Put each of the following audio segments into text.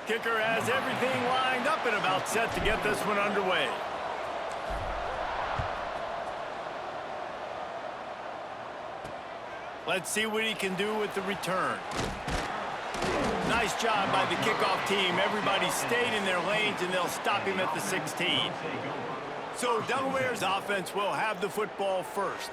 Kicker has everything lined up and about set to get this one underway. Let's see what he can do with the return. Nice job by the kickoff team. Everybody stayed in their lanes, and they'll stop him at the 16. So Delaware's offense will have the football first.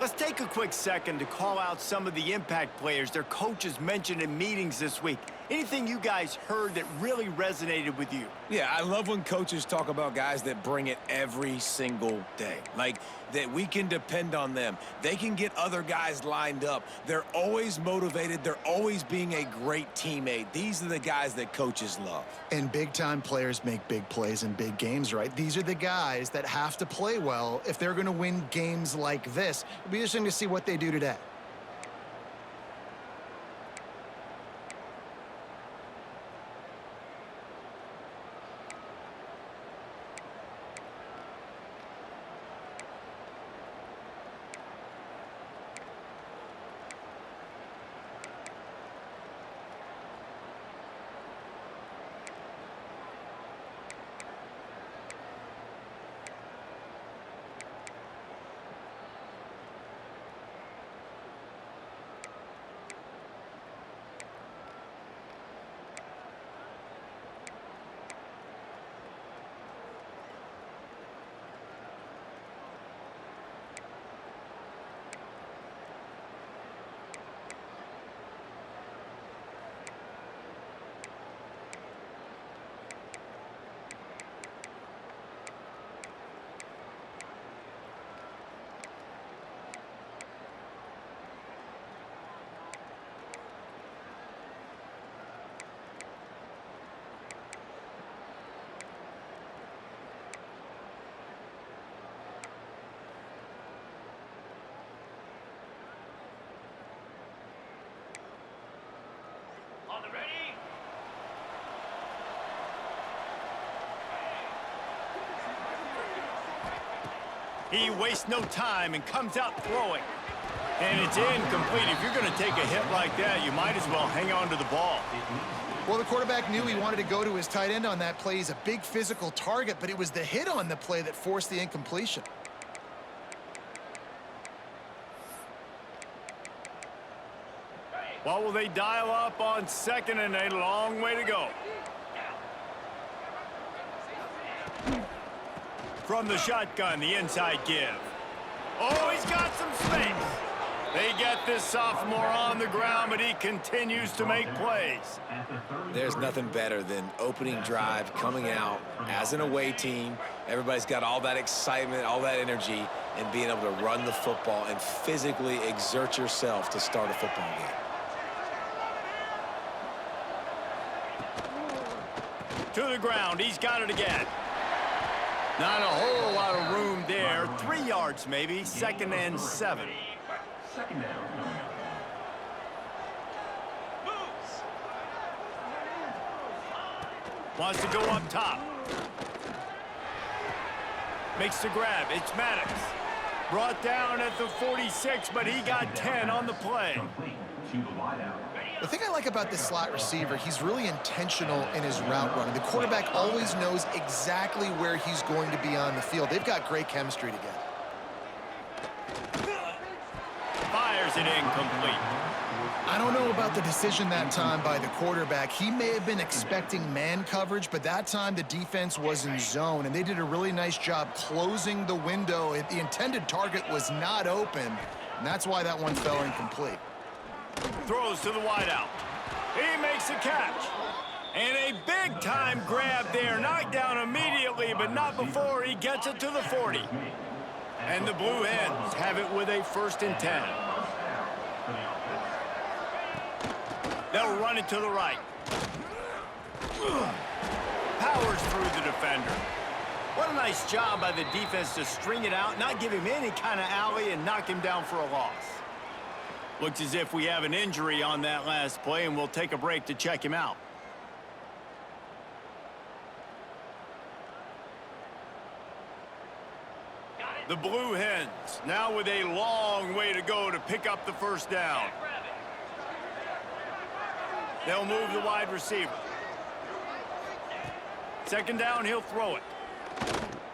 Let's take a quick second to call out some of the impact players their coaches mentioned in meetings this week. Anything you guys heard that really resonated with you? Yeah, I love when coaches talk about guys that bring it every single day. Like, that we can depend on them. They can get other guys lined up. They're always motivated. They're always being a great teammate. These are the guys that coaches love. And big-time players make big plays in big games, right? These are the guys that have to play well if they're going to win games like this. It'll be interesting to see what they do today. He wastes no time and comes out throwing. And it's incomplete. If you're going to take a hit like that, you might as well hang on to the ball. Well, the quarterback knew he wanted to go to his tight end on that play. He's a big physical target, but it was the hit on the play that forced the incompletion. What will they dial up on second and a long way to go? From the shotgun, the inside give. Oh, he's got some space. They get this sophomore on the ground, but he continues to make plays. There's nothing better than opening drive, coming out as an away team. Everybody's got all that excitement, all that energy, and being able to run the football and physically exert yourself to start a football game. To the ground, he's got it again. Not a whole lot of room there. 3 yards maybe, 2nd and 7. Second down. Wants to go up top. Makes the grab. It's Maddox. Brought down at the 46, but he got 10 on the play. The thing I like about this slot receiver, he's really intentional in his route running. The quarterback always knows exactly where he's going to be on the field. They've got great chemistry together. Fires it incomplete. I don't know about the decision that time by the quarterback. He may have been expecting man coverage, but that time the defense was in zone, and they did a really nice job closing the window. The intended target was not open, and that's why that one fell incomplete. Throws to the wideout. He makes a catch. And a big-time grab there. Knocked down immediately, but not before he gets it to the 40. And the Blue Hens have it with a 1st and 10. They'll run it to the right. Powers through the defender. What a nice job by the defense to string it out, not give him any kind of alley, and knock him down for a loss. Looks as if we have an injury on that last play, and we'll take a break to check him out. The Blue Hens now with a long way to go to pick up the 1st down. They'll move the wide receiver. Second down, he'll throw it.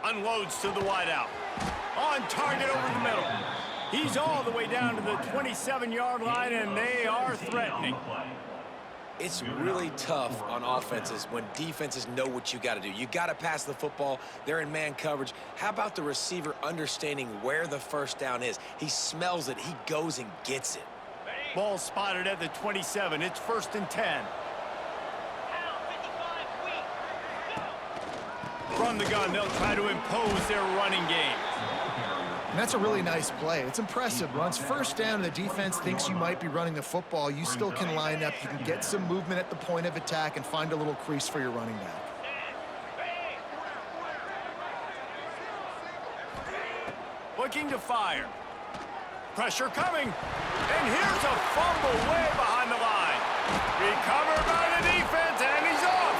Unloads to the wideout. On target over the middle. He's all the way down to the 27-yard line, and they are threatening. It's really tough on offenses when defenses know what you got to do. You got to pass the football. They're in man coverage. How about the receiver understanding where the first down is? He smells it. He goes and gets it. Ball spotted at the 27. It's 1st and 10. From the gun, they'll try to impose their running game. And that's a really nice play. It's impressive. Runs first down, and the defense thinks you might be running the football. You still can line up. You can get some movement at the point of attack and find a little crease for your running back. Looking to fire. Pressure coming. And here's a fumble way behind the line. Recovered by the defense, and he's off.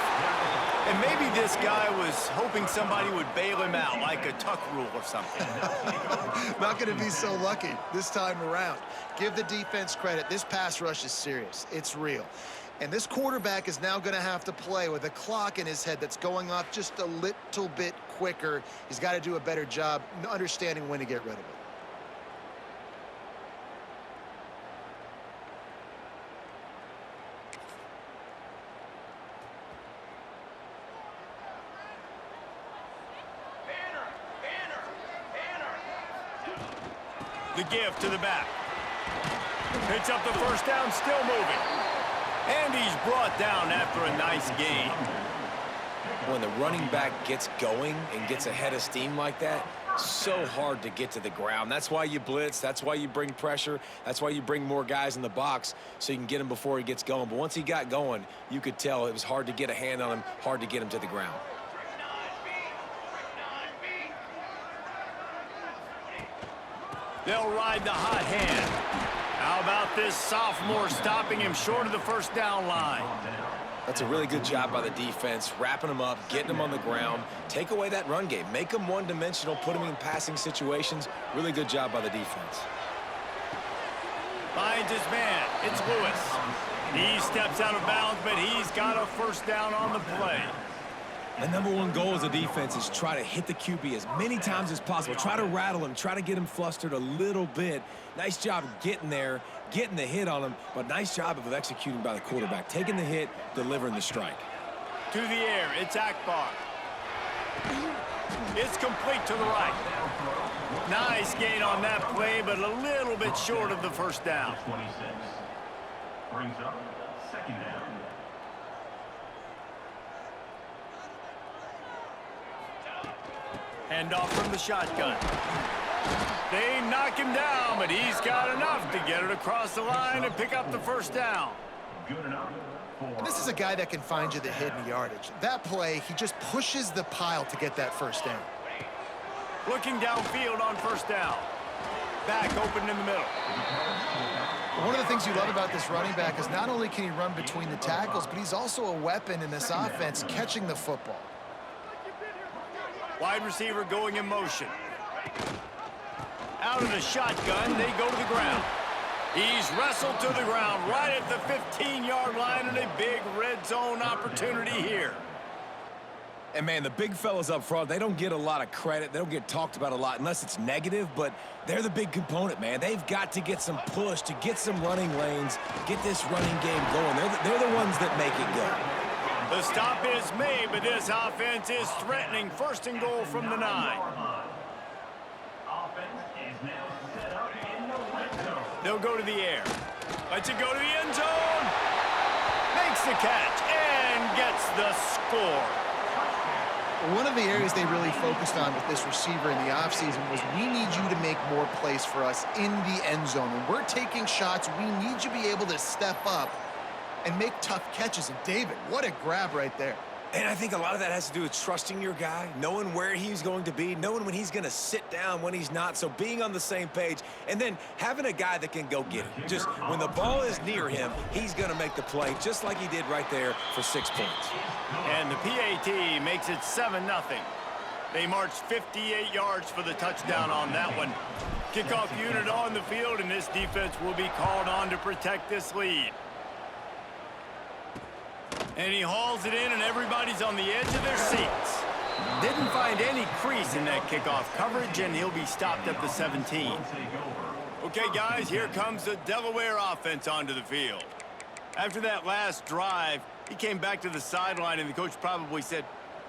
And maybe this guy was hoping somebody would bail him out, like a tuck rule or something. Not going to be so lucky this time around. Give the defense credit. This pass rush is serious. It's real. And this quarterback is now going to have to play with a clock in his head that's going off just a little bit quicker. He's got to do a better job understanding when to get rid of it. The give to the back. Picks up the first down, still moving. And he's brought down after a nice gain. When the running back gets going and gets ahead of steam like that, so hard to get to the ground. That's why you blitz. That's why you bring pressure. That's why you bring more guys in the box so you can get him before he gets going. But once he got going, you could tell it was hard to get a hand on him, hard to get him to the ground. They'll ride the hot hand. How about this sophomore stopping him short of the first down line? That's a really good job by the defense, wrapping him up, getting him on the ground. Take away that run game. Make him one-dimensional, put him in passing situations. Really good job by the defense. Finds his man. It's Lewis. He steps out of bounds, but he's got a first down on the play. The #1 goal as a defense is try to hit the QB as many times as possible. Try to rattle him. Try to get him flustered a little bit. Nice job getting there, getting the hit on him, but nice job of executing by the quarterback. Taking the hit, delivering the strike. To the air, it's Akbar. It's complete to the right. Nice gain on that play, but a little bit short of the first down. 26. Brings up second down. Handoff from the shotgun. They knock him down, but he's got enough to get it across the line and pick up the first down. Good enough. And this is a guy that can find you the hidden yardage. That play, he just pushes the pile to get that first down. Looking downfield on first down. Back open in the middle. One of the things you love about this running back is not only can he run between the tackles, but he's also a weapon in this offense catching the football. Wide receiver going in motion. Out of the shotgun, they go to the ground. He's wrestled to the ground right at the 15-yard line, and a big red zone opportunity here. And, man, the big fellas up front, they don't get a lot of credit. They don't get talked about a lot unless it's negative, but they're the big component, man. They've got to get some push, to get some running lanes, get this running game going. They're the ones that make it go. The stop is made, but this offense is threatening. First and goal from the 9. They'll go to the air. Lets it go to the end zone. Makes the catch and gets the score. One of the areas they really focused on with this receiver in the offseason was we need you to make more plays for us in the end zone. When we're taking shots, we need you to be able to step up and make tough catches. And David, what a grab right there. And I think a lot of that has to do with trusting your guy, knowing where he's going to be, knowing when he's going to sit down, when he's not. So being on the same page, and then having a guy that can go get it. Just when the ball is near him, he's going to make the play, just like he did right there for 6 points. And the PAT makes it 7-0. They marched 58 yards for the touchdown on that one. Kickoff unit on the field, and this defense will be called on to protect this lead. And he hauls it in, and everybody's on the edge of their seats. Didn't find any crease in that kickoff coverage, and he'll be stopped at the 17. Okay, guys, here comes the Delaware offense onto the field. After that last drive, he came back to the sideline, and the coach probably said,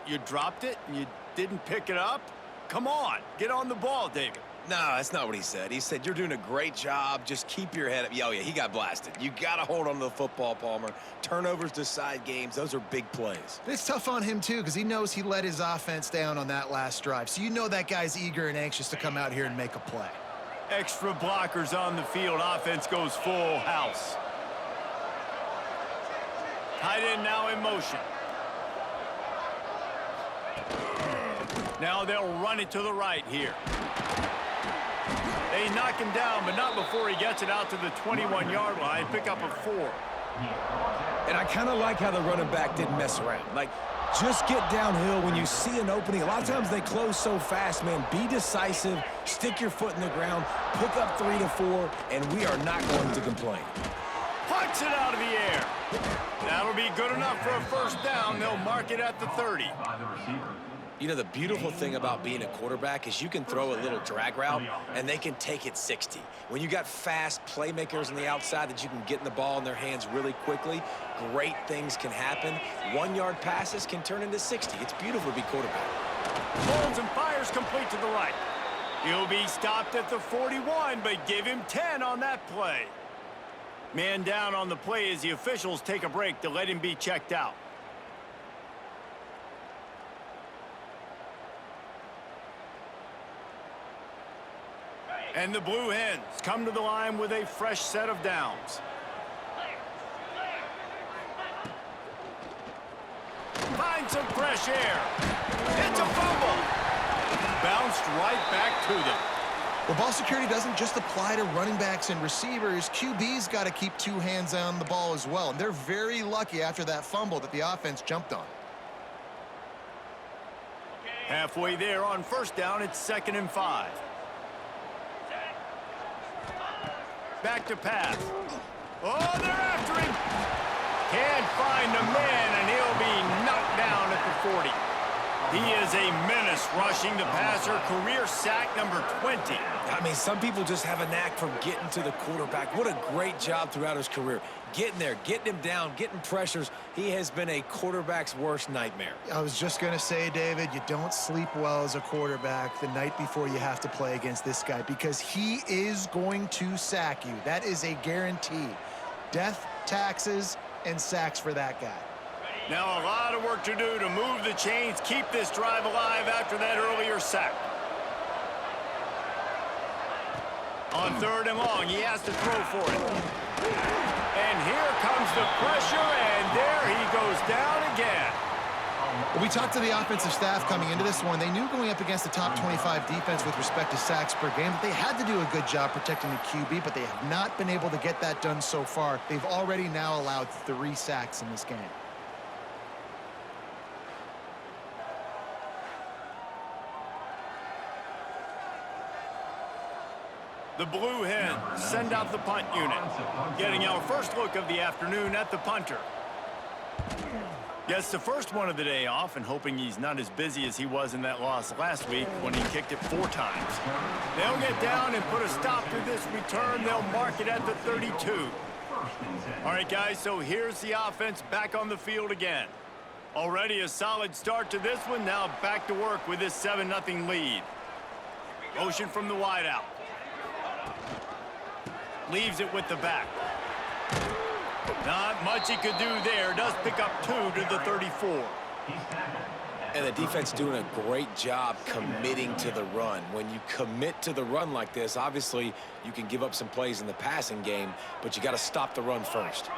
"You dropped it and you didn't pick it up? Come on, get on the ball, David." No, that's not what he said. He said, "You're doing a great job. Just keep your head up." Oh, yeah, he got blasted. You got to hold on to the football, Palmer. Turnovers decide games. Those are big plays. It's tough on him, too, because he knows he let his offense down on that last drive. So you know that guy's eager and anxious to come out here and make a play. Extra blockers on the field. Offense goes full house. Tight end now in motion. Now they'll run it to the right here. They knock him down, but not before he gets it out to the 21-yard line. Pick up a 4. And I kind of like how the running back didn't mess around. Like, just get downhill when you see an opening. A lot of times they close so fast, man. Be decisive, stick your foot in the ground, pick up 3 to 4, and we are not going to complain. Punts it out of the air. That'll be good enough for a first down. They'll mark it at the 30. By the receiver. You know, the beautiful thing about being a quarterback is you can throw a little drag route, and they can take it 60. When you got fast playmakers on the outside that you can get in the ball in their hands really quickly, great things can happen. 1-yard passes can turn into 60. It's beautiful to be quarterback. Holds and fires complete to the right. He'll be stopped at the 41, but give him 10 on that play. Man down on the play as the officials take a break to let him be checked out. And the Blue Hens come to the line with a fresh set of downs. Find some fresh air. It's a fumble. Bounced right back to them. Well, ball security doesn't just apply to running backs and receivers. QB's got to keep 2 hands on the ball as well. And they're very lucky after that fumble that the offense jumped on. Halfway there on first down, it's 2nd and 5. Back to pass. Oh, they're after him. Can't find the man, and he'll be knocked down at the 40. He is a menace rushing the passer. Career sack number 20. I mean, some people just have a knack for getting to the quarterback. What a great job throughout his career. Getting there, getting him down, getting pressures. He has been a quarterback's worst nightmare. I was just going to say, David, you don't sleep well as a quarterback the night before you have to play against this guy because he is going to sack you. That is a guarantee. Death, taxes, and sacks for that guy. Now a lot of work to do to move the chains, keep this drive alive after that earlier sack. On 3rd and long, he has to throw for it. And here comes the pressure, and there he goes down again. Well, we talked to the offensive staff coming into this one. They knew going up against the top 25 defense with respect to sacks per game that they had to do a good job protecting the QB, but they have not been able to get that done so far. They've already now allowed 3 sacks in this game. The Blue Hens send out the punt unit. Getting our first look of the afternoon at the punter. Gets the first one of the day off and hoping he's not as busy as he was in that loss last week when he kicked it 4 times. They'll get down and put a stop to this return. They'll mark it at the 32. All right, guys, so here's the offense back on the field again. Already a solid start to this one. Now back to work with this 7-0 lead. Motion from the wideout. Leaves it with the back. Not much he could do there. Does pick up 2 to the 34. And the defense doing a great job committing to the run. When you commit to the run like this, obviously you can give up some plays in the passing game, but you got to stop the run first.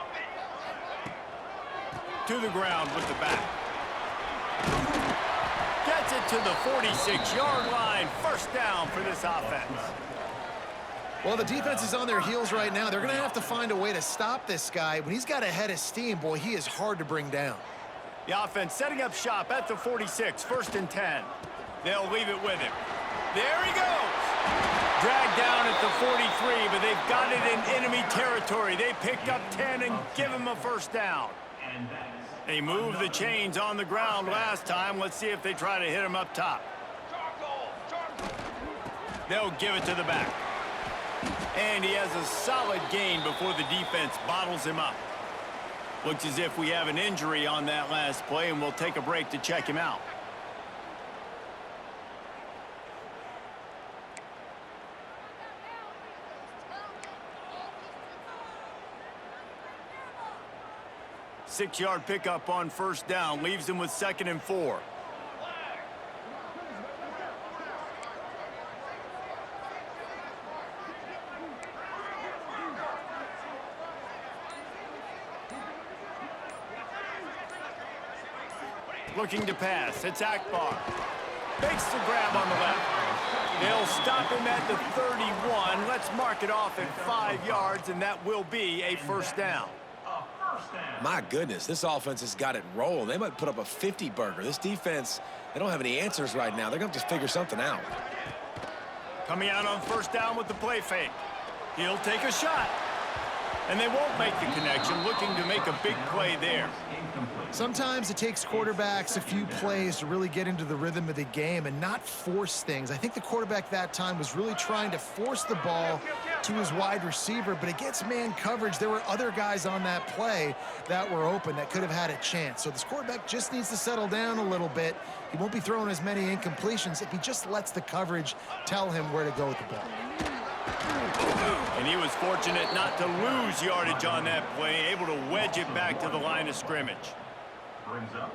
To the ground with the back. Gets it to the 46-yard line. First down for this offense. Well, the defense is on their heels right now. They're going to have to find a way to stop this guy. When he's got a head of steam, boy, he is hard to bring down. The offense setting up shop at the 46, 1st and 10. They'll leave it with him. There he goes. Dragged down at the 43, but they've got it in enemy territory. They picked up 10 and give him a first down. And that's They moved the chains on the ground last time. Let's see if they try to hit him up top. They'll give it to the back. And he has a solid gain before the defense bottles him up. Looks as if we have an injury on that last play, and we'll take a break to check him out. Six-yard pickup on first down leaves him with 2nd and 4. Looking to pass. It's Akbar. Makes the grab on the left. They'll stop him at the 31. Let's mark it off at 5 yards, and that will be a first down. My goodness, this offense has got it rolling. They might put up a 50-burger. This defense, they don't have any answers right now. They're going to have to figure something out. Coming out on first down with the play fake. He'll take a shot. And they won't make the connection, looking to make a big play there. Sometimes it takes quarterbacks a few plays to really get into the rhythm of the game and not force things. I think the quarterback that time was really trying to force the ball to his wide receiver, but against man coverage, there were other guys on that play that were open that could have had a chance. So this quarterback just needs to settle down a little bit. He won't be throwing as many incompletions if he just lets the coverage tell him where to go with the ball. And he was fortunate not to lose yardage on that play, able to wedge it back to the line of scrimmage.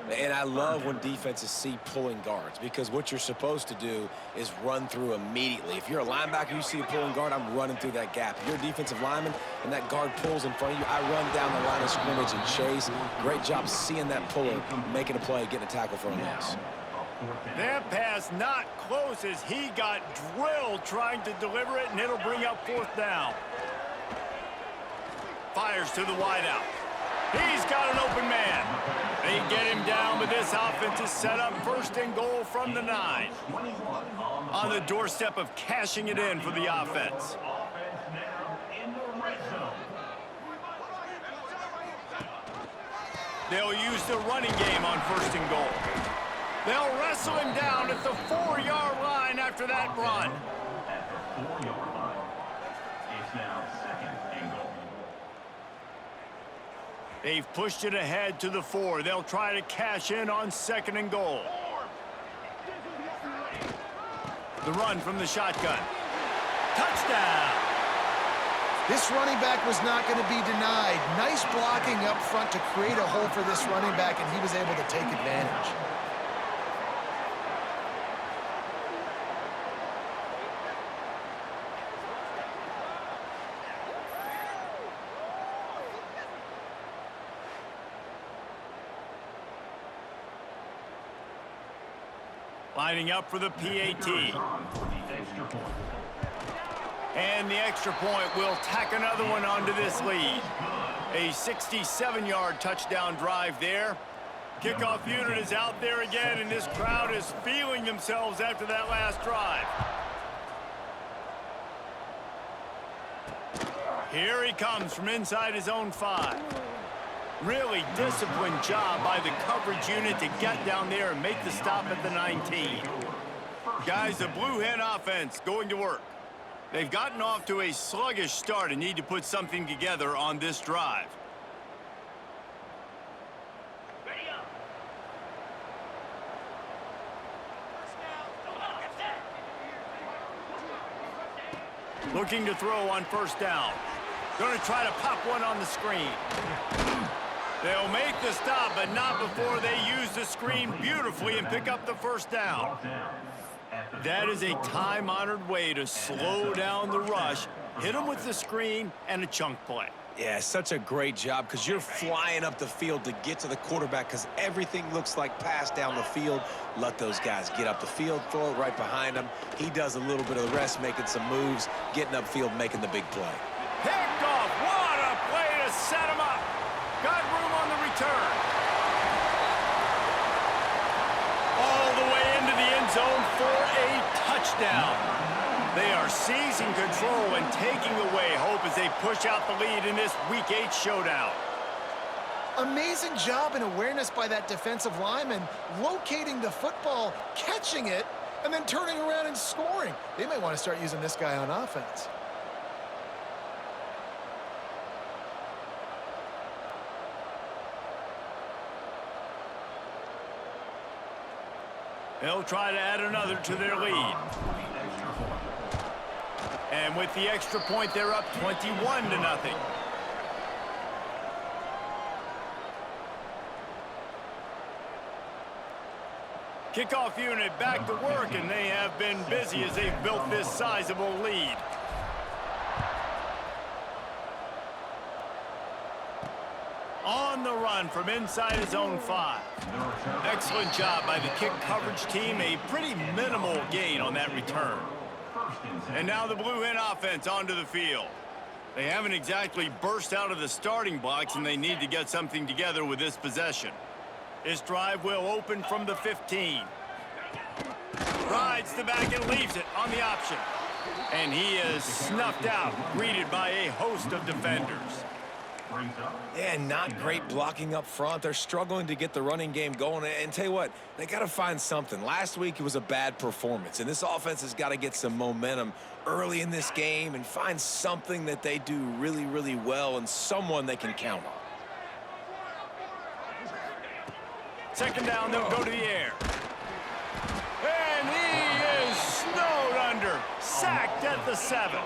And I love when defenses see pulling guards, because what you're supposed to do is run through immediately. If you're a linebacker, you see a pulling guard, I'm running through that gap. If you're a defensive lineman and that guard pulls in front of you, I run down the line of scrimmage and chase. Great job seeing that puller, making a play, getting a tackle for a loss. That pass not close as he got drilled trying to deliver it, and it'll bring up 4th down. Fires to the wideout. He's got an open man. They get him down, but this offense is set up 1st and goal from the 9. On the doorstep of cashing it in for the offense. They'll use the running game on 1st and goal. They'll wrestle him down at the 4-yard line after that run. At the 4-yard line, it's now 2nd and goal. They've pushed it ahead to the 4. They'll try to cash in on 2nd and goal. The run from the shotgun. Touchdown! This running back was not going to be denied. Nice blocking up front to create a hole for this running back, and he was able to take advantage. Lining up for the PAT. And the extra point will tack another one onto this lead. A 67-yard touchdown drive there. Kickoff unit is out there again, and this crowd is feeling themselves after that last drive. Here he comes from inside his own 5. Really disciplined job by the coverage unit to get down there and make the stop at the 19. Guys, the Blue Hen offense going to work. They've gotten off to a sluggish start and need to put something together on this drive. Looking to throw on first down. Going to try to pop one on the screen. They'll make the stop, but not before they use the screen beautifully and pick up the first down. That is a time-honored way to slow down the rush, hit them with the screen, and a chunk play. Yeah, such a great job, because you're flying up the field to get to the quarterback, because everything looks like pass down the field. Let those guys get up the field, throw it right behind him. He does a little bit of the rest, making some moves, getting upfield, making the big play. Picked off. What a play to set him up. Got room on the return. All the way into the end zone for a touchdown. They are seizing control and taking away hope as they push out the lead in this Week 8 showdown. Amazing job and awareness by that defensive lineman, locating the football, catching it, and then turning around and scoring. They may want to start using this guy on offense. They'll try to add another to their lead. And with the extra point, they're up 21-0. Kickoff unit back to work, and they have been busy as they've built this sizable lead. On the run from inside his own 5. Excellent job by the kick coverage team. A pretty minimal gain on that return. And now the Blue Hen offense onto the field. They haven't exactly burst out of the starting blocks, and they need to get something together with this possession. This drive will open from the 15. Rides the back and leaves it on the option. And he is snuffed out, greeted by a host of defenders. Yeah, not great blocking up front. They're struggling to get the running game going. And tell you what, they got to find something. Last week, it was a bad performance. And this offense has got to get some momentum early in this game and find something that they do really, really well and someone they can count on. Second down, they'll go to the air. And he is snowed under. Sacked at the 7.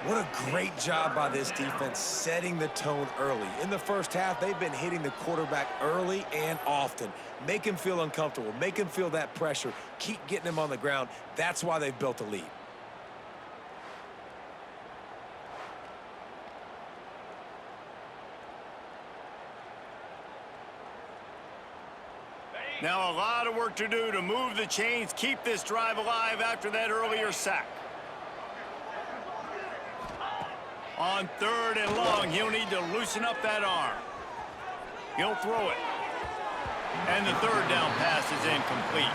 What a great job by this defense setting the tone early. In the first half, they've been hitting the quarterback early and often. Make him feel uncomfortable. Make him feel that pressure. Keep getting him on the ground. That's why they've built a lead. Now a lot of work to do to move the chains, keep this drive alive after that earlier sack. On 3rd and long, he'll need to loosen up that arm. He'll throw it. And the 3rd down pass is incomplete.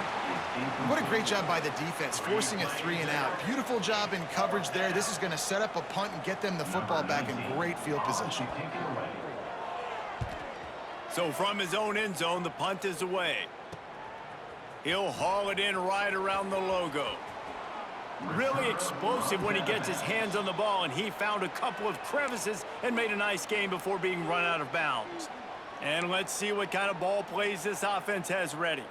What a great job by the defense, forcing a 3-and-out. Beautiful job in coverage there. This is going to set up a punt and get them the football back in great field position. So from his own end zone, the punt is away. He'll haul it in right around the logo. Really explosive when he gets his hands on the ball, and he found a couple of crevices and made a nice game before being run out of bounds. And let's see what kind of ball plays this offense has ready.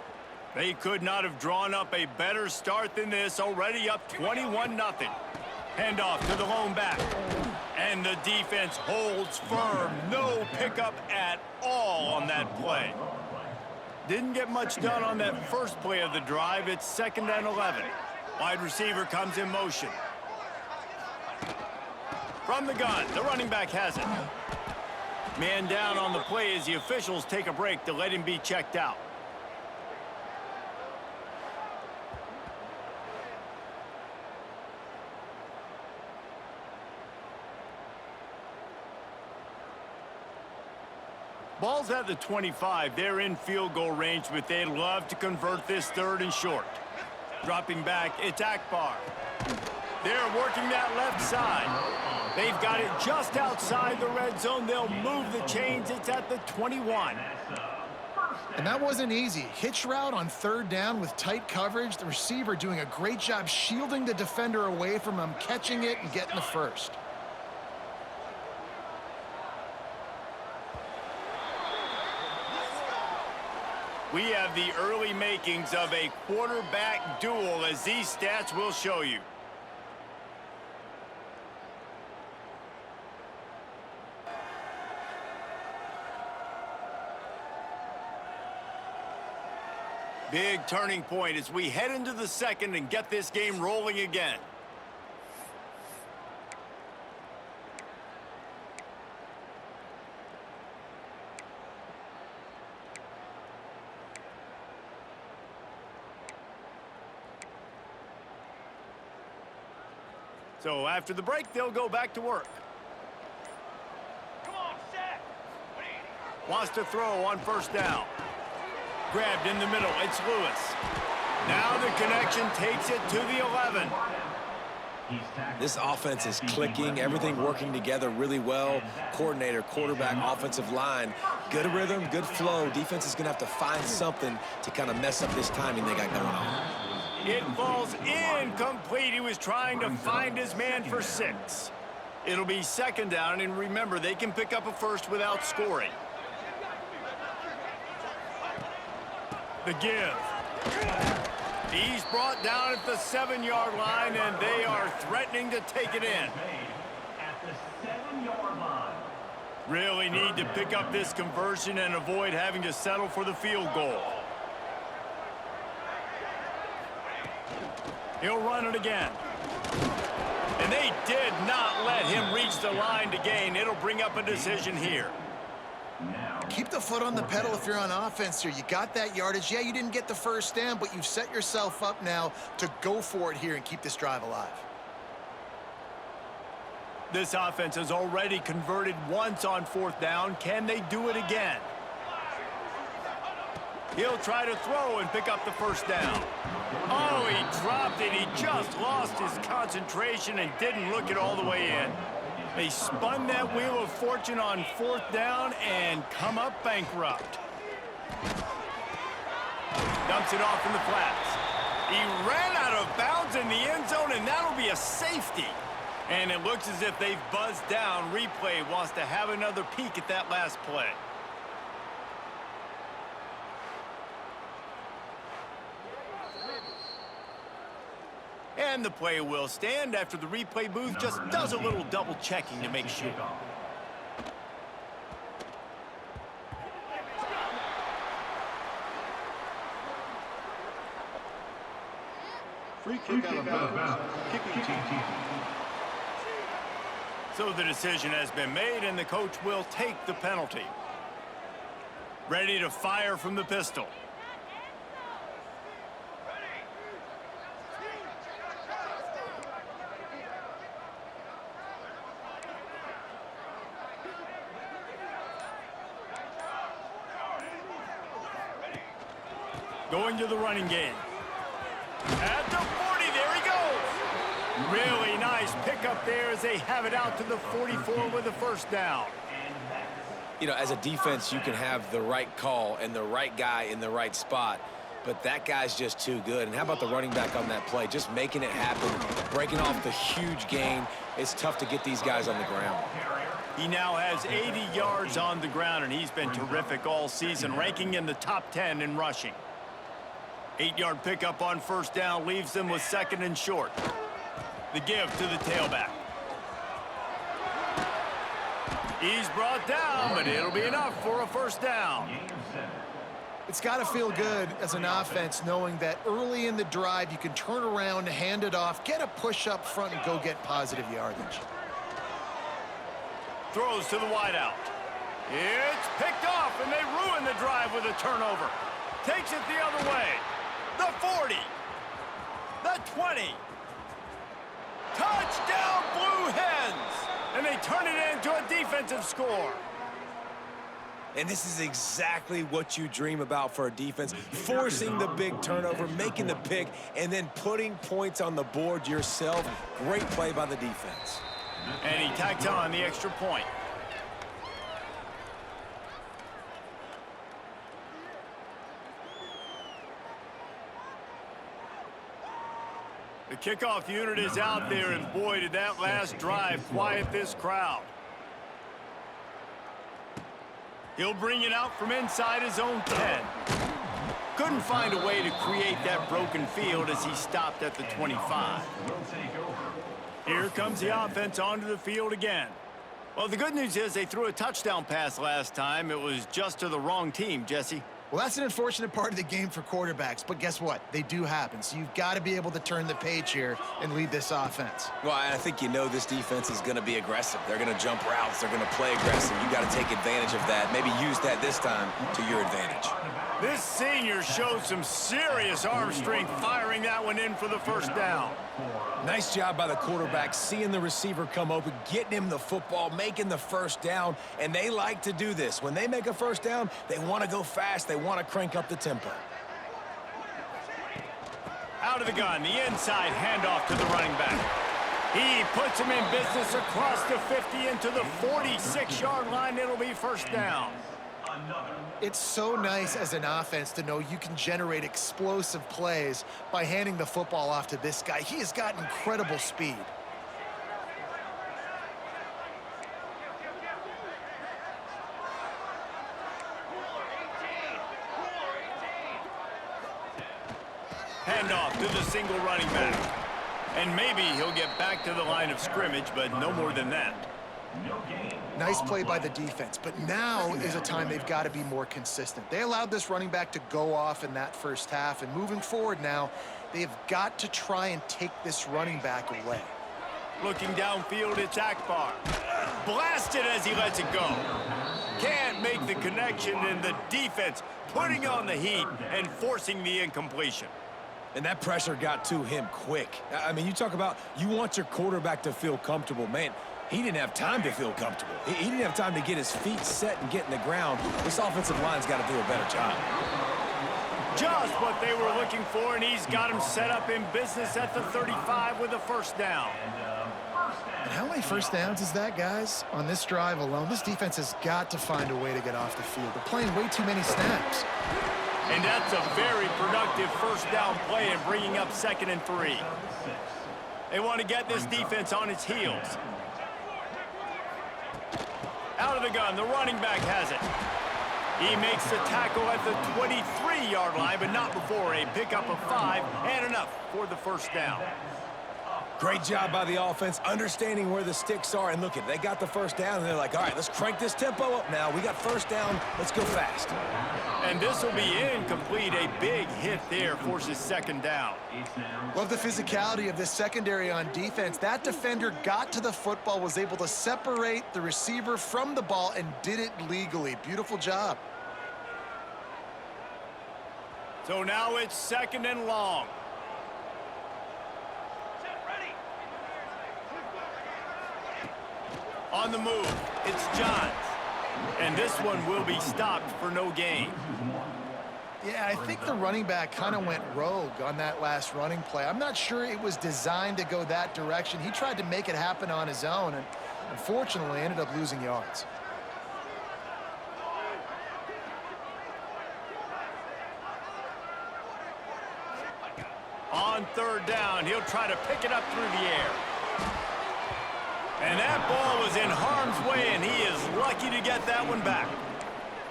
They could not have drawn up a better start than this, already up 21-0. Handoff to the lone back. And the defense holds firm. No pickup at all on that play. Didn't get much done on that first play of the drive. It's 2nd and 11. Wide receiver comes in motion. From the gun, the running back has it. Man down on the play as the officials take a break to let him be checked out. Ball's at the 25. They're in field goal range, but they'd love to convert this 3rd and short. Dropping back, it's Akbar. They're working that left side. They've got it just outside the red zone. They'll move the chains. It's at the 21. And that wasn't easy. Hitch route on 3rd down with tight coverage. The receiver doing a great job shielding the defender away from him, catching it and getting the 1st. We have the early makings of a quarterback duel, as these stats will show you. Big turning point as we head into the 2nd and get this game rolling again. So after the break, they'll go back to work. Come on, set. Wants to throw on 1st down. Grabbed in the middle, it's Lewis. Now the connection takes it to the 11. This offense is clicking, everything working together really well. Coordinator, quarterback, offensive line, good rhythm, good flow. Defense is going to have to find something to kind of mess up this timing they got going on. It falls incomplete. He was trying to find his man for 6. It'll be second down, and remember, they can pick up a first without scoring. The give. He's brought down at the 7-yard line, and they are threatening to take it in. At the 7-yard line. Really need to pick up this conversion and avoid having to settle for the field goal. He'll run it again. And they did not let him reach the line to gain. It'll bring up a decision here. Keep the foot on the pedal if you're on offense here. You got that yardage. Yeah, you didn't get the first down, but you've set yourself up now to go for it here and keep this drive alive. This offense has already converted once on 4th down. Can they do it again? He'll try to throw and pick up the first down. Oh, he dropped it. He just lost his concentration and didn't look it all the way in. They spun that wheel of fortune on 4th down and come up bankrupt. Dumps it off in the flats. He ran out of bounds in the end zone, and that'll be a safety. And it looks as if they've buzzed down. Replay wants to have another peek at that last play. And the play will stand after the replay booth just does a little double checking to make sure. Free kick out of bounds. Kicking team. So the decision has been made, and the coach will take the penalty. Ready to fire from the pistol. Going to the running game. At the 40, there he goes. Really nice pickup there as they have it out to the 44 with a first down. You know, as a defense, you can have the right call and the right guy in the right spot, but that guy's just too good. And how about the running back on that play? Just making it happen, breaking off the huge gain. It's tough to get these guys on the ground. He now has 80 yards on the ground, and he's been terrific all season, ranking in the top 10 in rushing. 8-yard pickup on first down leaves them with 2nd and short. The give to the tailback. He's brought down, but it'll be enough for a first down. It's got to feel good as an offense knowing that early in the drive you can turn around, hand it off, get a push up front, and go get positive yardage. Throws to the wideout. It's picked off, and they ruin the drive with a turnover. Takes it the other way. The 40. The 20. Touchdown, Blue Hens! And they turn it into a defensive score. And this is exactly what you dream about for a defense. Forcing the big turnover, making the pick, and then putting points on the board yourself. Great play by the defense. And he tacks on the extra point. The kickoff unit is out there, and boy, did that last drive quiet this crowd. He'll bring it out from inside his own 10. Couldn't find a way to create that broken field as he stopped at the 25. Here comes the offense onto the field again. Well, the good news is they threw a touchdown pass last time. It was just to the wrong team, Jesse. Well, that's an unfortunate part of the game for quarterbacks, but guess what? They do happen. So you've got to be able to turn the page here and lead this offense. Well, I think you know this defense is going to be aggressive. They're going to jump routes. They're going to play aggressive. You got to take advantage of that. Maybe use that this time to your advantage. This senior showed some serious arm strength firing that one in for the first down. Nice job by the quarterback, seeing the receiver come open, getting him the football, making the first down, and they like to do this. When they make a first down, they want to go fast. They want to crank up the tempo. Out of the gun, the inside handoff to the running back. He puts him in business across the 50 into the 46-yard line. It'll be first down. It's so nice as an offense to know you can generate explosive plays by handing the football off to this guy. He has got incredible speed. Handoff to the single running back. And maybe he'll get back to the line of scrimmage, but no more than that. Nice play by the defense, but now is a time they've got to be more consistent. They allowed this running back to go off in that first half, and moving forward now, they've got to try and take this running back away. Looking downfield, it's Akbar. Blasted as he lets it go. Can't make the connection, and the defense putting on the heat and forcing the incompletion. And that pressure got to him quick. I mean, you talk about you want your quarterback to feel comfortable. Man, he didn't have time to feel comfortable. He didn't have time to get his feet set and get in the ground. This offensive line's got to do a better job. Just what they were looking for, and he's got him set up in business at the 35 with a first down. And how many first downs is that, guys? On this drive alone, this defense has got to find a way to get off the field. They're playing way too many snaps. And that's a very productive first down play and bringing up 2nd and 3. They want to get this defense on its heels. Out of the gun, the running back has it. He makes the tackle at the 23-yard line, but not before a pickup of 5 and enough for the first down. Great job by the offense, understanding where the sticks are. And look, they got the first down, and they're like, all right, let's crank this tempo up now. We got first down. Let's go fast. And this will be incomplete. A big hit there forces 2nd down. Love the physicality of this secondary on defense. That defender got to the football, was able to separate the receiver from the ball, and did it legally. Beautiful job. So now it's 2nd and long. On the move, it's Johns. And this one will be stopped for no gain. Yeah, I think the running back kind of went rogue on that last running play. I'm not sure it was designed to go that direction. He tried to make it happen on his own, and unfortunately ended up losing yards. On 3rd down, he'll try to pick it up through the air. And that ball was in harm's way, and he is lucky to get that one back.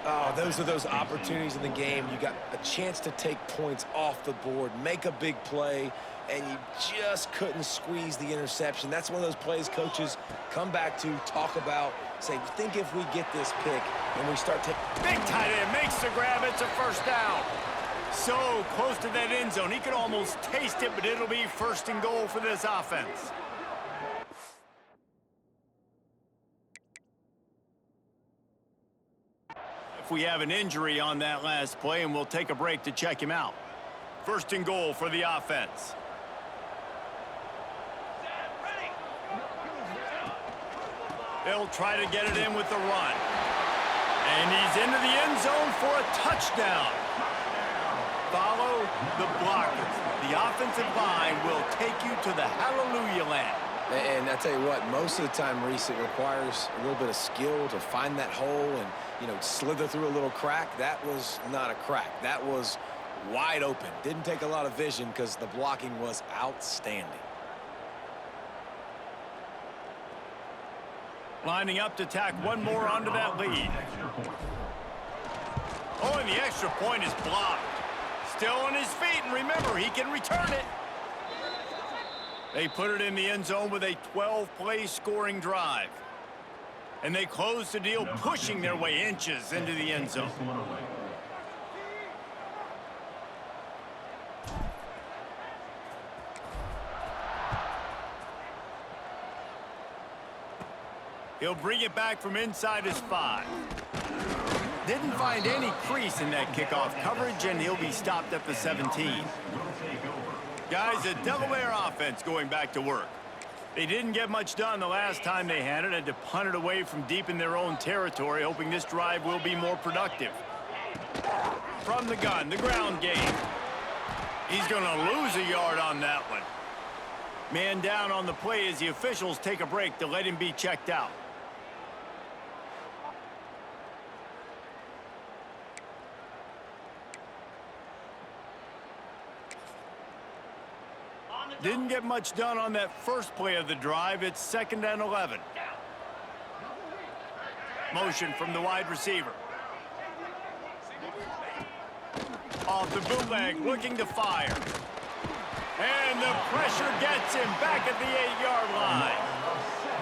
Oh, those are those opportunities in the game. You got a chance to take points off the board, make a big play, and you just couldn't squeeze the interception. That's one of those plays coaches come back to, talk about, say, think if we get this pick and we start taking... Big tight end makes the grab. It's a first down. So close to that end zone. He could almost taste it, but it'll be 1st and goal for this offense. If we have an injury on that last play, and we'll take a break to check him out. 1st and goal for the offense. They'll try to get it in with the run. And he's into the end zone for a touchdown. Follow the blockers. The offensive line will take you to the hallelujah land. And I tell you what, most of the time, Reese, it requires a little bit of skill to find that hole and, you know, slither through a little crack. That was not a crack. That was wide open. Didn't take a lot of vision because the blocking was outstanding. Lining up to tack one more onto that lead. Oh, and the extra point is blocked. Still on his feet, and remember, he can return it. They put it in the end zone with a 12-play scoring drive. And they close the deal, pushing their way inches into the end zone. He'll bring it back from inside his 5. Didn't find any crease in that kickoff coverage, and he'll be stopped at the 17. Guys, the Delaware offense going back to work. They didn't get much done the last time they had it. Had to punt it away from deep in their own territory, hoping this drive will be more productive. From the gun, the ground game. He's going to lose a yard on that one. Man down on the play as the officials take a break to let him be checked out. Didn't get much done on that first play of the drive. It's 2nd and 11. Motion from the wide receiver. Off the bootleg, looking to fire. And the pressure gets him back at the 8-yard line.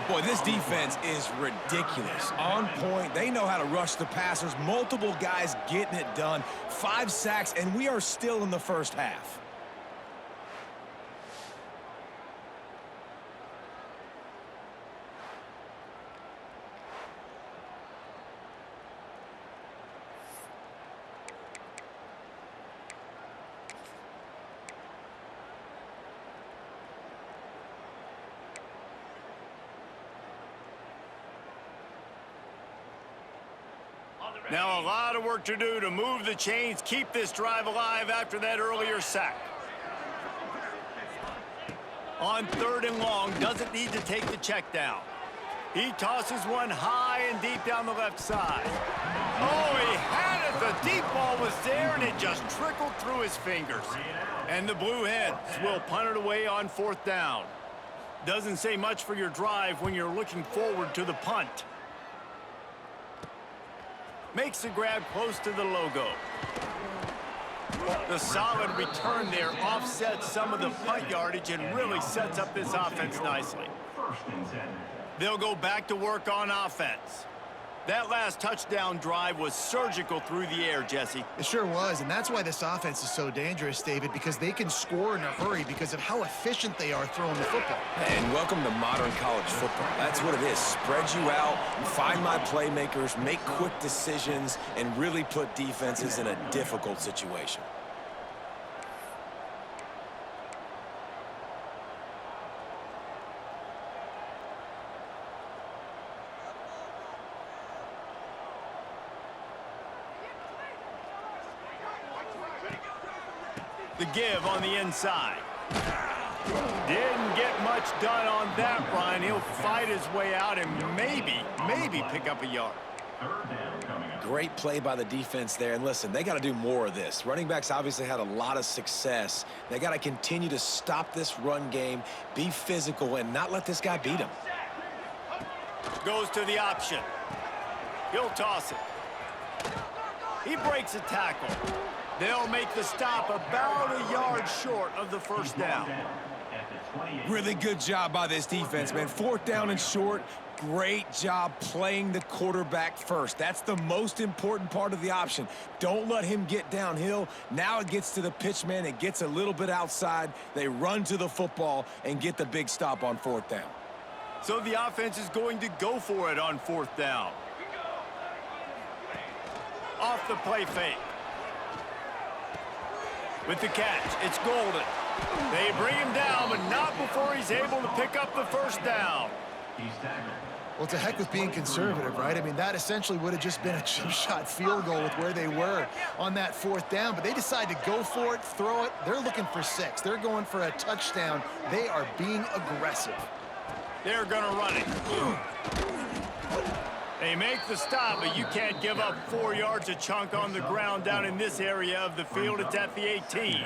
Boy, this defense is ridiculous. On point, they know how to rush the passers. Multiple guys getting it done. 5 sacks, and we are still in the first half. Now a lot of work to do to move the chains, keep this drive alive after that earlier sack. On 3rd and long, doesn't need to take the check down. He tosses one high and deep down the left side. Oh, he had it. The deep ball was there, and it just trickled through his fingers. And the Blue Hens will punt it away on 4th down. Doesn't say much for your drive when you're looking forward to the punt. Makes the grab close to the logo. The solid return there offsets some of the punt yardage and really sets up this offense nicely. They'll go back to work on offense. That last touchdown drive was surgical through the air, Jesse. It sure was, and that's why this offense is so dangerous, David, because they can score in a hurry because of how efficient they are throwing the football. And welcome to modern college football. That's what it is. Spread you out, find my playmakers, make quick decisions, and really put defenses in a difficult situation. The give on the inside. Didn't get much done on that run. He'll fight his way out and maybe pick up a yard. Great play by the defense there. And listen, they got to do more of this. Running backs obviously had a lot of success. They got to continue to stop this run game, be physical, and not let this guy beat him. Goes to the option. He'll toss it. He breaks a tackle. They'll make the stop about a yard short of the 1st down. Really good job by this defense, man. 4th down and short. Great job playing the quarterback first. That's the most important part of the option. Don't let him get downhill. Now it gets to the pitch man. It gets a little bit outside. They run to the football and get the big stop on 4th down. So the offense is going to go for it on 4th down. Off the play fake. With the catch, it's Golden. They bring him down, but not before he's able to pick up the 1st down. Well, to heck with being conservative, right? I mean, that essentially would have just been a chip shot field goal with where they were on that 4th down, but they decide to go for it, throw it. They're looking for 6. They're going for a touchdown. They are being aggressive. They're going to run it. They make the stop, but you can't give up 4 yards a chunk on the ground down in this area of the field. It's at the 18.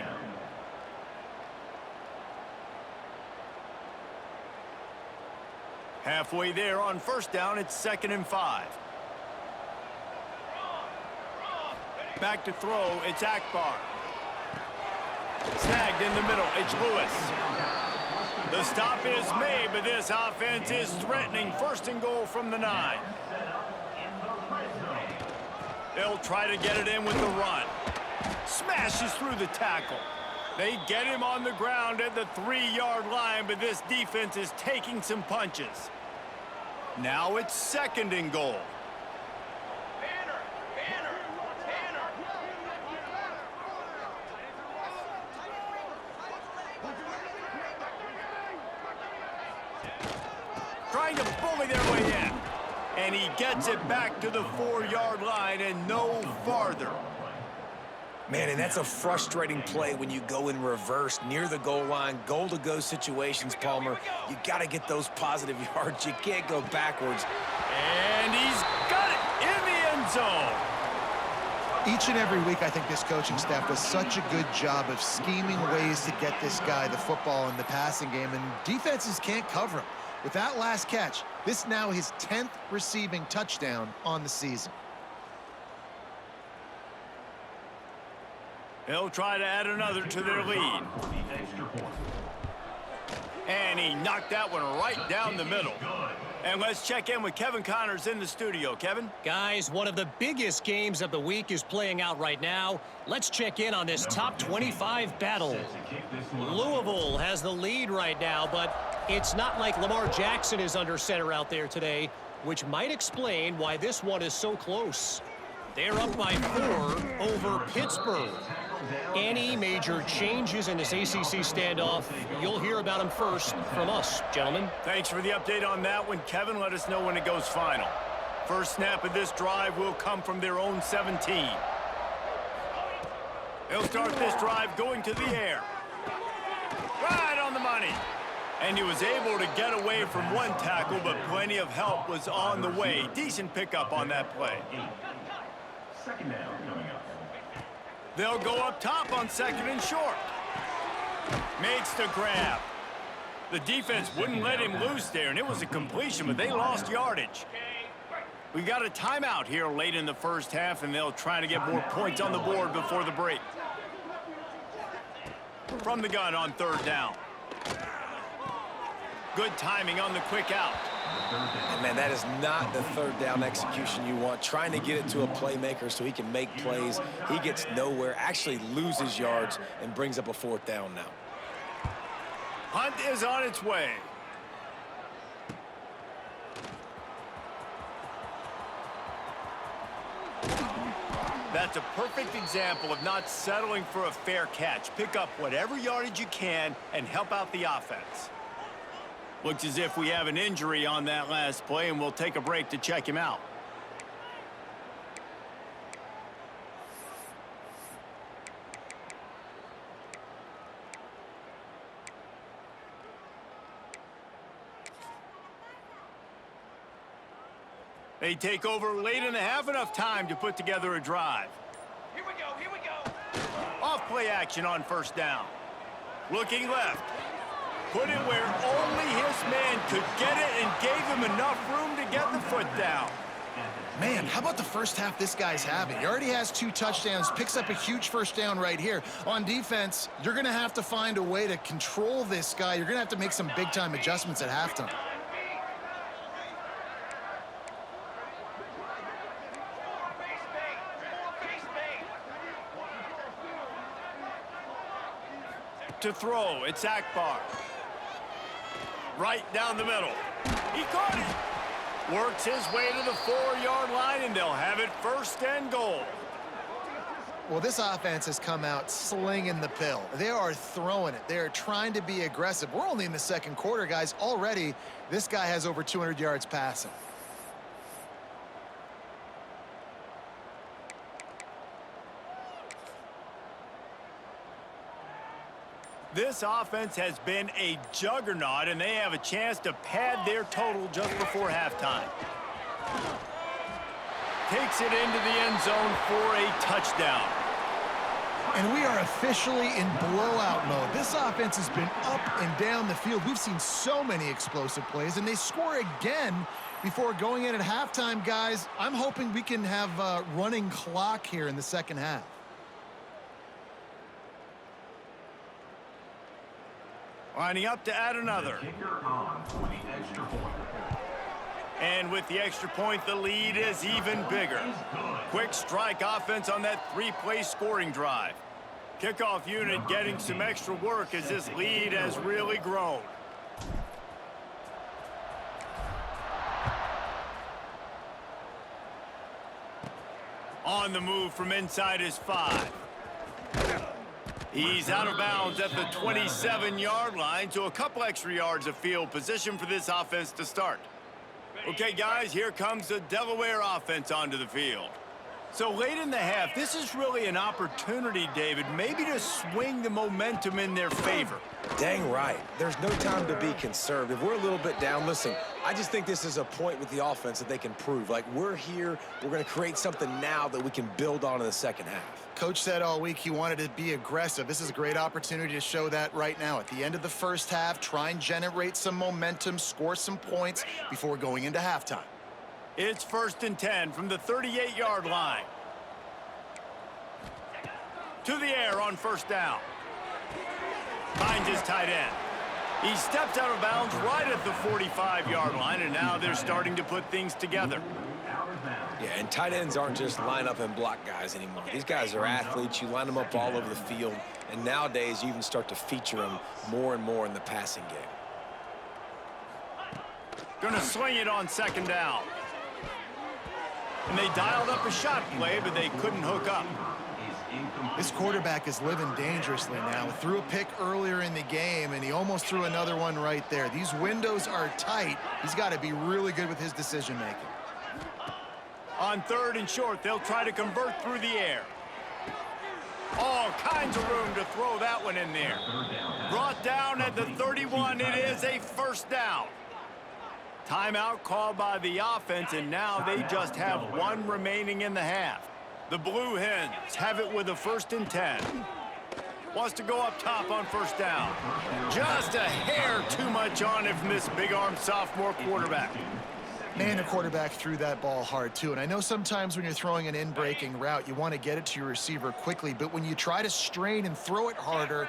Halfway there on 1st down, it's 2nd and 5. Back to throw, it's Akbar. Snagged in the middle, it's Lewis. The stop is made, but this offense is threatening. 1st and goal from the 9. They'll try to get it in with the run. Smashes through the tackle. They get him on the ground at the 3-yard line, but this defense is taking some punches. Now it's 2nd and goal. Trying to bully their way in. And he gets it back to the 4-yard line and no farther. Man, and that's a frustrating play when you go in reverse near the goal line, goal-to-go situations, Palmer. You got to get those positive yards. You can't go backwards. And he's got it in the end zone. Each and every week, I think this coaching staff does such a good job of scheming ways to get this guy the football in the passing game, and defenses can't cover him. With that last catch, this now his 10th receiving touchdown on the season. They'll try to add another to their lead. And he knocked that one right down the middle. And let's check in with Kevin Connors in the studio. Kevin? Guys, one of the biggest games of the week is playing out right now. Let's check in on this top 25 battle. Louisville has the lead right now, but it's not like Lamar Jackson is under center out there today, which might explain why this one is so close. They're up by 4 over Pittsburgh. Any major changes in this ACC standoff, you'll hear about them first from us, gentlemen. Thanks for the update on that one, Kevin. Let us know when it goes final. First snap of this drive will come from their own 17. They'll start this drive going to the air. Right on the money. And he was able to get away from one tackle, but plenty of help was on the way. Decent pickup on that play. Second down coming up. They'll go up top on second and short. Makes the grab. The defense wouldn't let him loose there, and it was a completion, but they lost yardage. We got a timeout here late in the first half, and they'll try to get more points on the board before the break. From the gun on third down. Good timing on the quick out. And man, that is not the third down execution you want. Trying to get it to a playmaker so he can make plays. He gets nowhere, actually loses yards, and brings up a fourth down now. Hunt is on its way. That's a perfect example of not settling for a fair catch. Pick up whatever yardage you can and help out the offense. Looks as if we have an injury on that last play, and we'll take a break to check him out. They take over late in the half, enough time to put together a drive. Here we go. Off play action on first down. Looking left. Put it where only his man could get it and gave him enough room to get the foot down. Man, how about the first half this guy's having? He already has 2 touchdowns, picks up a huge first down right here. On defense, you're going to have to find a way to control this guy. You're going to have to make some big-time adjustments at halftime. To throw, it's Akbar. Right down the middle. He caught it. Works his way to the 4-yard line, and they'll have it first and goal. Well, this offense has come out slinging the pill. They are throwing it. They are trying to be aggressive. We're only in the second quarter, guys. Already, this guy has over 200 yards passing. This offense has been a juggernaut, and they have a chance to pad their total just before halftime. Takes it into the end zone for a touchdown. And we are officially in blowout mode. This offense has been up and down the field. We've seen so many explosive plays, and they score again before going in at halftime, guys. I'm hoping we can have a running clock here in the second half. Lining up to add another. Kicker on for the extra point. And with the extra point, the lead is even bigger. Quick strike offense on that 3-play scoring drive. Kickoff unit getting some extra work as this lead has really grown. On the move from inside his 5. He's out of bounds at the 27-yard line, so a couple extra yards of field position for this offense to start. Okay, guys, here comes the Delaware offense onto the field. So late in the half, this is really an opportunity, David, maybe to swing the momentum in their favor. Dang right. There's no time to be conservative. We're a little bit down. Listen, I just think this is a point with the offense that they can prove. Like, we're here, we're going to create something now that we can build on in the second half. Coach said all week he wanted to be aggressive. This is a great opportunity to show that right now. At the end of the first half, try and generate some momentum, score some points before going into halftime. It's 1st and 10 from the 38-yard line. To the air on 1st down. Finds his tight end. He steps out of bounds right at the 45-yard line, and now they're starting to put things together. Yeah, and tight ends aren't just line up and block guys anymore. These guys are athletes. You line them up all over the field, and nowadays you even start to feature them more and more in the passing game. Gonna swing it on 2nd down. And they dialed up a shot play, but they couldn't hook up. This quarterback is living dangerously now. He threw a pick earlier in the game, and he almost threw another one right there. These windows are tight. He's got to be really good with his decision-making. On 3rd and short, they'll try to convert through the air. All kinds of room to throw that one in there. Brought down at the 31. It is a 1st down. Timeout called by the offense, and now they just have one remaining in the half. The Blue Hens have it with a 1st and 10. Wants to go up top on 1st down. Just a hair too much on it from this big-armed sophomore quarterback. Man, the quarterback threw that ball hard, too. And I know sometimes when you're throwing an in-breaking route, you want to get it to your receiver quickly. But when you try to strain and throw it harder,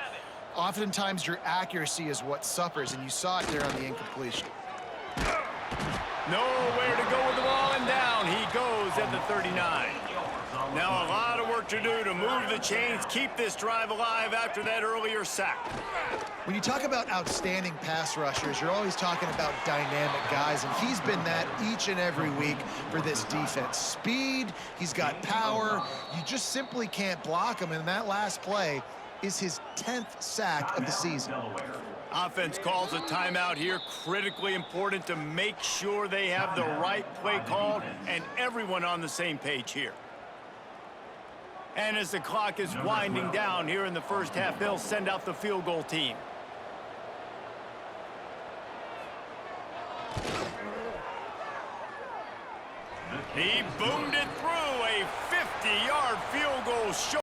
oftentimes your accuracy is what suffers. And you saw it there on the incompletion. Nowhere to go with the ball, and down he goes at the 39. Now a lot of work to do to move the chains, keep this drive alive after that earlier sack. When you talk about outstanding pass rushers, you're always talking about dynamic guys, and he's been that each and every week for this defense. Speed, he's got power. You just simply can't block him, and that last play is his 10th sack of the season. Offense calls a timeout here. Critically important to make sure they have the right play called and everyone on the same page here. And as the clock is winding down here in the first half, they'll send out the field goal team. He boomed it through a 50-yard field goal short.